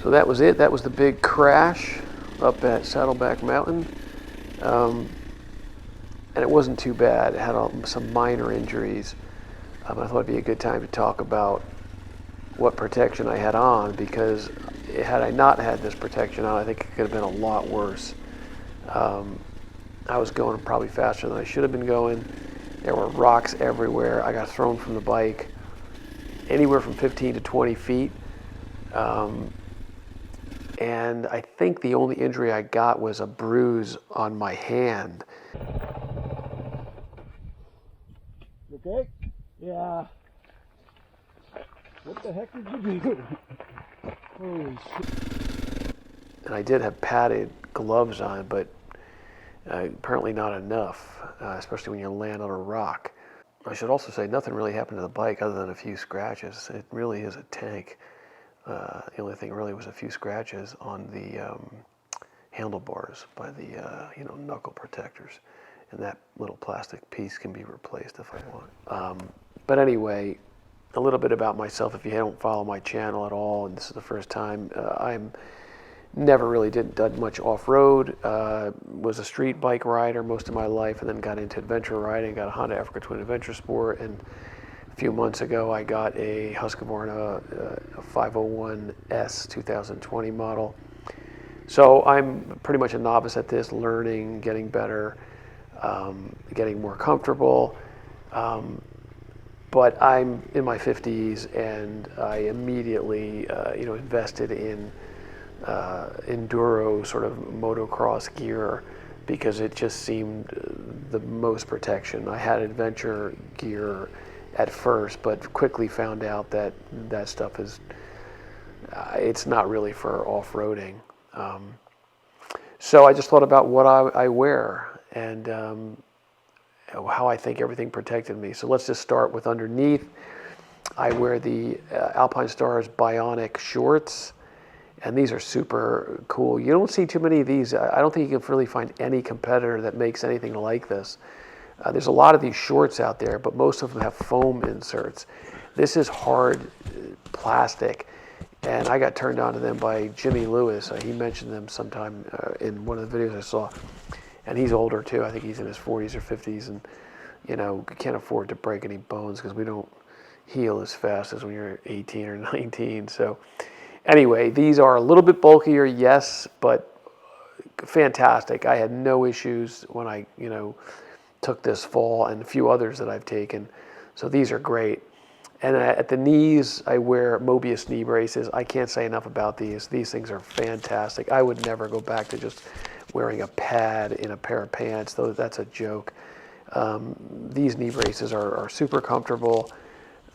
So that was it. That was the big crash up at Saddleback Mountain. And it wasn't too bad. It had some minor injuries. I thought it'd be a good time to talk about what protection I had on, because had I not had this protection on, I think it could have been a lot worse. I was going probably faster than I should have been going. There were rocks everywhere. I got thrown from the bike anywhere from 15 to 20 feet. And I think the only injury I got was a bruise on my hand. Okay? Yeah. What the heck did you do? Holy shit. And I did have padded gloves on, but apparently not enough, especially when you land on a rock. I should also say nothing really happened to the bike other than a few scratches. It really is a tank. The only thing really was a few scratches on the handlebars by the knuckle protectors, and that little plastic piece can be replaced if I want. But anyway, a little bit about myself. If you don't follow my channel at all, and this is the first time, I'm never really done much off-road. Was a street bike rider most of my life, and then got into adventure riding. Got a Honda Africa Twin Adventure Sport, and a few months ago I got a HUSQVARNA 501S 2020 model. So I'm pretty much a novice at this, learning, getting better, getting more comfortable. But I'm in my 50s, and I immediately invested in enduro sort of motocross gear, because it just seemed the most protection. I had adventure gear at first, but quickly found out that that stuff is it's not really for off-roading. So I just thought about what I wear and how I think everything protected me. So let's just start with underneath. I wear the Alpinestars Bionic shorts, and these are super cool. You don't see too many of these. I don't think you can really find any competitor that makes anything like this. There's a lot of these shorts out there, but most of them have foam inserts. This is hard plastic, and I got turned on to them by Jimmy Lewis. He mentioned them sometime in one of the videos I saw, and he's older too. I think he's in his 40s or 50s, and can't afford to break any bones because we don't heal as fast as when you're 18 or 19. So anyway, these are a little bit bulkier, yes, but fantastic. I had no issues when I took this fall, and a few others that I've taken. So these are great. And at the knees, I wear Mobius knee braces. I can't say enough about these. These things are fantastic. I would never go back to just wearing a pad in a pair of pants, though that's a joke. These knee braces are super comfortable.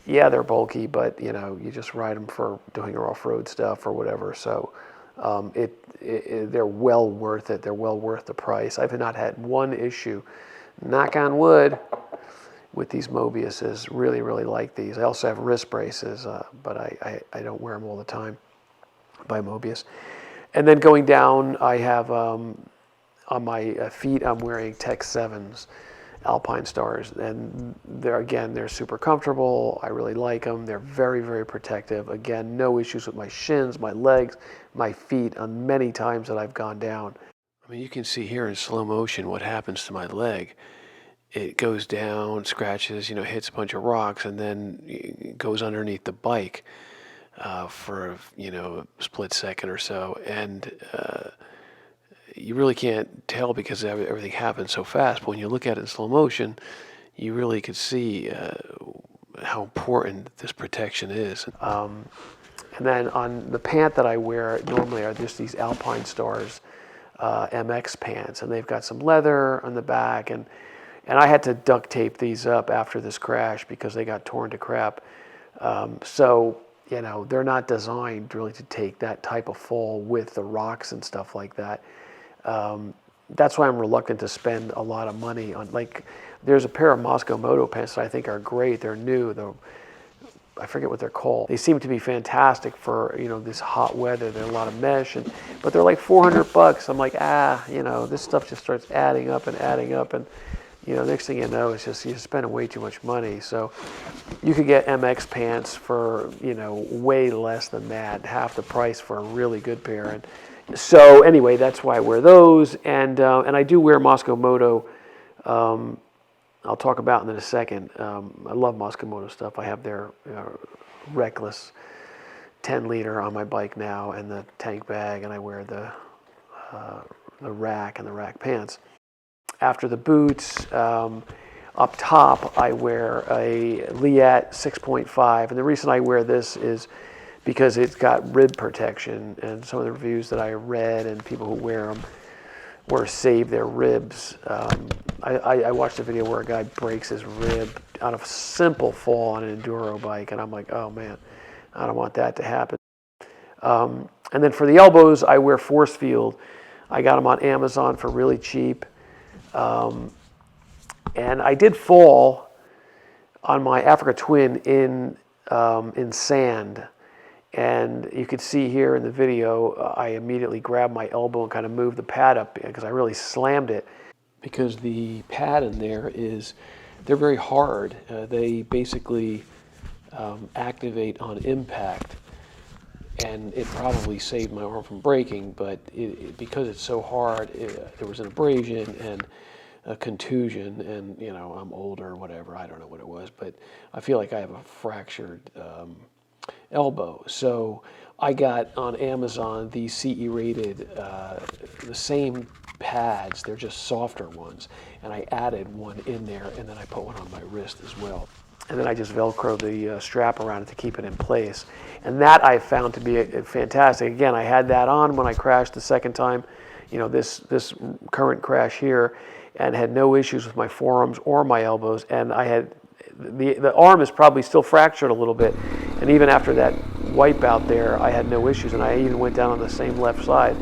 Yeah, they're bulky, but you just ride them for doing your off-road stuff or whatever. So they're well worth it. They're well worth the price. I've not had one issue, knock on wood, with these Mobiuses. Really, really like these. I also have wrist braces, but I don't wear them all the time by Mobius. And then going down, I have on my feet, I'm wearing Tech 7s, Alpinestars, and they're super comfortable. I really like them. They're very, very protective. Again, no issues with my shins, my legs, my feet on many times that I've gone down. I mean, you can see here in slow motion what happens to my leg. It goes down, scratches, hits a bunch of rocks, and then it goes underneath the bike for a split second or so. And you really can't tell because everything happens so fast. But when you look at it in slow motion, you really could see how important this protection is. And then on the pant that I wear normally are just these Alpinestars MX pants, and they've got some leather on the back, and I had to duct tape these up after this crash because they got torn to crap. So they're not designed really to take that type of fall with the rocks and stuff like that. That's why I'm reluctant to spend a lot of money on, there's a pair of Moscow Moto pants that I think are great. They're new. I forget what they're called. They seem to be fantastic for this hot weather. They're a lot of mesh, but they're like $400. I'm like, this stuff just starts adding up, and next thing you know, it's just you're spending way too much money. So you could get MX pants for, way less than that, half the price for a really good pair. And so anyway, that's why I wear those. And I do wear Moscow Moto. I'll talk about in a second. I love Moscow Moto stuff. I have their Reckless 10-liter on my bike now, and the tank bag, and I wear the rack and the rack pants. After the boots, up top, I wear a Liat 6.5, and the reason I wear this is because it's got rib protection, and some of the reviews that I read and people who wear them or save their ribs. I watched a video where a guy breaks his rib on a simple fall on an enduro bike, and I'm like, oh man, I don't want that to happen. And then for the elbows, I wear force field. I got them on Amazon for really cheap. And I did fall on my Africa Twin in sand. And you could see here in the video, I immediately grabbed my elbow and kind of moved the pad up because I really slammed it. Because the pad in there they're very hard. They basically activate on impact. And it probably saved my arm from breaking, but because it's so hard, there was an abrasion and a contusion, and I'm older or whatever, I don't know what it was, but I feel like I have a fractured elbow. So I got on Amazon these CE rated, the same pads, they're just softer ones, and I added one in there, and then I put one on my wrist as well. And then I just Velcro the strap around it to keep it in place. And that I found to be fantastic. Again, I had that on when I crashed the second time, this current crash here, and had no issues with my forearms or my elbows. And I had, the arm is probably still fractured a little bit. And even after that wipeout there, I had no issues. And I even went down on the same left side.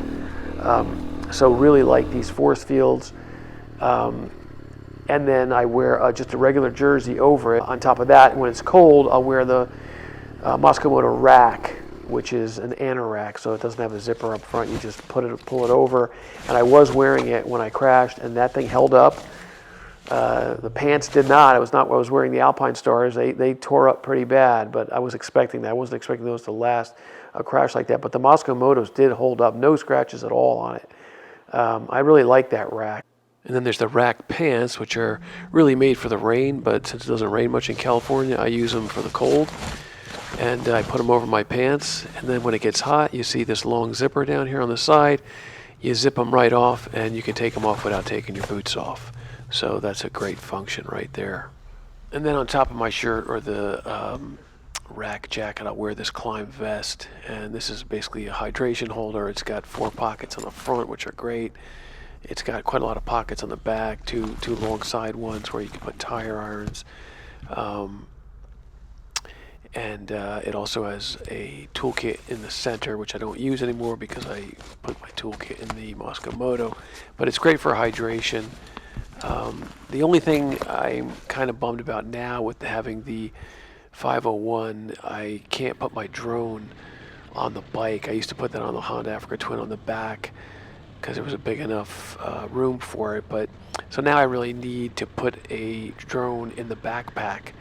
So really like these force fields. And then I wear just a regular jersey over it. On top of that, when it's cold, I'll wear the Moscow Moto rack, which is an anorak, so it doesn't have a zipper up front. You just pull it over. And I was wearing it when I crashed, and that thing held up. The pants did not. I was wearing the Alpine Stars. They tore up pretty bad, but I was expecting that. I wasn't expecting those to last a crash like that. But the Moscow Motos did hold up. No scratches at all on it. I really like that rack. And then there's the rack pants, which are really made for the rain, but since it doesn't rain much in California, I use them for the cold. And I put them over my pants, and then when it gets hot, you see this long zipper down here on the side. You zip them right off, and you can take them off without taking your boots off. So that's a great function right there. And then on top of my shirt, or the rack jacket, I'll wear this Climb vest, and this is basically a hydration holder. It's got 4 pockets on the front, which are great. It's got quite a lot of pockets on the back, two long side ones where you can put tire irons. And it also has a toolkit in the center, which I don't use anymore because I put my toolkit in the Moscow Moto. But it's great for hydration. The only thing I'm kind of bummed about now with having the 501, I can't put my drone on the bike. I used to put that on the Honda Africa Twin on the back because there was a big enough room for it. But so now I really need to put a drone in the backpack,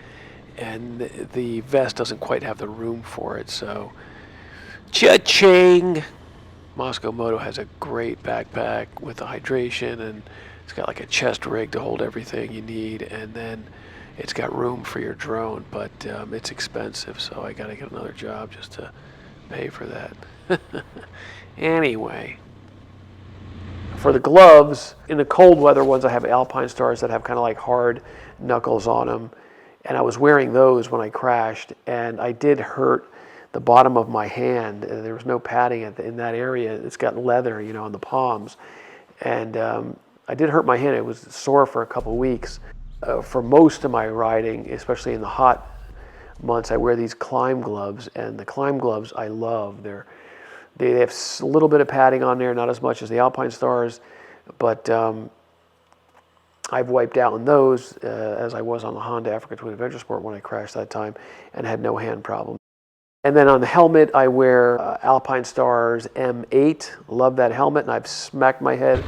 and the vest doesn't quite have the room for it. So cha-ching! Moscow Moto has a great backpack with the hydration, and it's got like a chest rig to hold everything you need, and then it's got room for your drone, but it's expensive, so I gotta get another job just to pay for that. Anyway, for the gloves, in the cold weather ones, I have Alpine Stars that have kind of like hard knuckles on them, and I was wearing those when I crashed, and I did hurt the bottom of my hand. There was no padding in that area. It's got leather, on the palms, and I did hurt my hand. It was sore for a couple weeks. For most of my riding, especially in the hot months, I wear these Climb gloves, and the Climb gloves I love. They have a little bit of padding on there, not as much as the Alpine Stars, but I've wiped out in those as I was on the Honda Africa Twin Adventure Sport when I crashed that time and had no hand problem. And then on the helmet, I wear Alpine Stars M8. Love that helmet, and I've smacked my head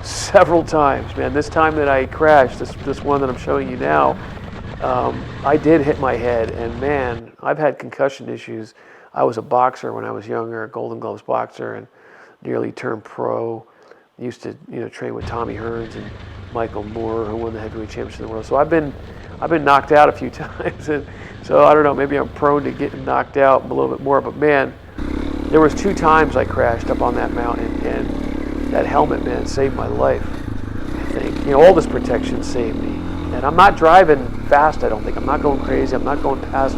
several times, man. This time that I crashed, this one that I'm showing you now, I did hit my head, and man, I've had concussion issues. I was a boxer when I was younger, a Golden Gloves boxer, and nearly turned pro. Used to, train with Tommy Hearns and Michael Moore, who won the heavyweight championship in the world. So I've been knocked out a few times, and so I don't know. Maybe I'm prone to getting knocked out a little bit more. But man, there was 2 times I crashed up on that mountain, and that helmet, man, saved my life. I think all this protection saved me. And I'm not driving fast. I don't think I'm not going crazy. I'm not going past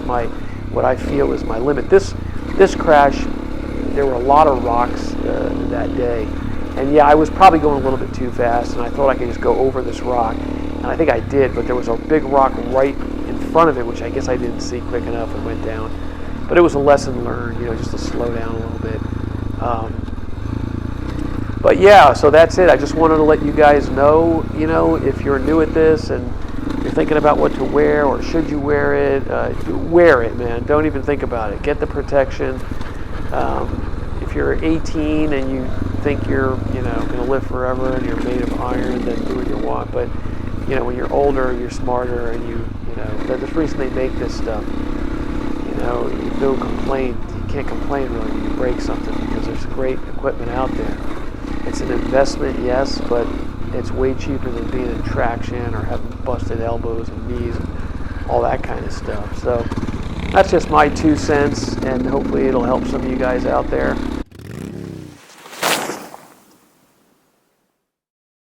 what I feel is my limit. This crash, there were a lot of rocks that day. And yeah, I was probably going a little bit too fast, and I thought I could just go over this rock, and I think I did, but there was a big rock right in front of it, which I guess I didn't see quick enough and went down. But it was a lesson learned, just to slow down a little bit. But yeah, so that's it. I just wanted to let you guys know, if you're new at this and you're thinking about what to wear or should you wear it, wear it, man. Don't even think about it. Get the protection. If you're 18 and you think you're, going to live forever and you're made of iron, then do what you want. But, when you're older, you're smarter, and that's the reason they make this stuff. Don't complain. You can't complain really when you break something, because there's great equipment out there. It's an investment, yes, but it's way cheaper than being in traction or having busted elbows and knees and all that kind of stuff. So that's just my 2 cents, and hopefully it'll help some of you guys out there.